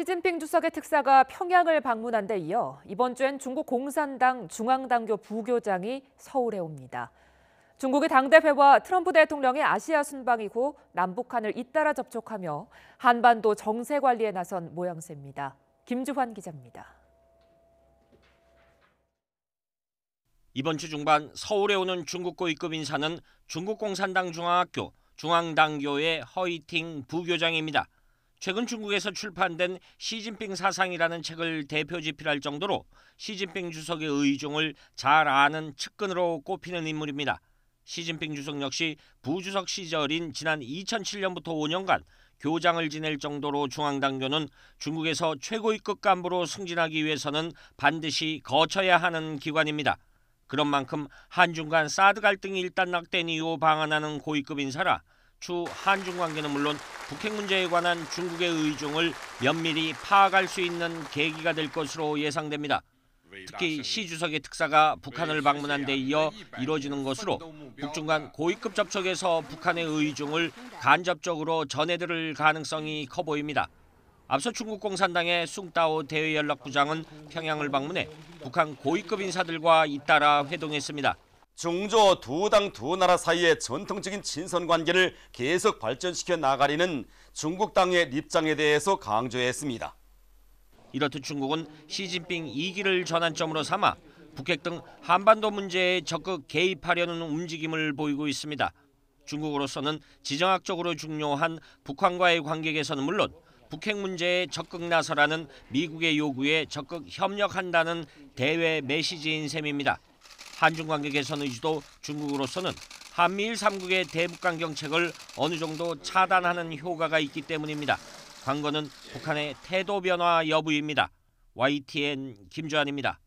시진핑 주석의 특사가 평양을 방문한 데 이어 이번 주엔 중국 공산당 중앙당교 부교장이 서울에 옵니다. 중국의 당대회와 트럼프 대통령의 아시아 순방이고 남북한을 잇따라 접촉하며 한반도 정세 관리에 나선 모양새입니다. 김주환 기자입니다. 이번 주 중반 서울에 오는 중국 고위급 인사는 중국 공산당 중앙학교 중앙당교의 허이팅 부교장입니다. 최근 중국에서 출판된 시진핑 사상이라는 책을 대표 집필할 정도로 시진핑 주석의 의중을 잘 아는 측근으로 꼽히는 인물입니다. 시진핑 주석 역시 부주석 시절인 지난 2007년부터 5년간 교장을 지낼 정도로 중앙당교는 중국에서 최고위급 간부로 승진하기 위해서는 반드시 거쳐야 하는 기관입니다. 그런 만큼 한중 간 사드 갈등이 일단락된 이후 방한하는 고위급 인사라 추 한중 관계는 물론 북핵 문제에 관한 중국의 의중을 면밀히 파악할 수 있는 계기가 될 것으로 예상됩니다. 특히 시 주석의 특사가 북한을 방문한 데 이어 이뤄지는 것으로 북중 간 고위급 접촉에서 북한의 의중을 간접적으로 전해들을 가능성이 커 보입니다. 앞서 중국 공산당의 숭따오 대외연락부장은 평양을 방문해 북한 고위급 인사들과 잇따라 회동했습니다. 중조 두 당 두 나라 사이의 전통적인 친선 관계를 계속 발전시켜 나가려는 중국 당의 입장에 대해서 강조했습니다. 이렇듯 중국은 시진핑 2기를 전환점으로 삼아 북핵 등 한반도 문제에 적극 개입하려는 움직임을 보이고 있습니다. 중국으로서는 지정학적으로 중요한 북한과의 관계 개선은 물론 북핵 문제에 적극 나서라는 미국의 요구에 적극 협력한다는 대외 메시지인 셈입니다. 한중 관계 개선 의지도 중국으로서는 한미일 3국의 대북관 경책을 어느 정도 차단하는 효과가 있기 때문입니다. 관건은 북한의 태도 변화 여부입니다. YTN 김주환입니다.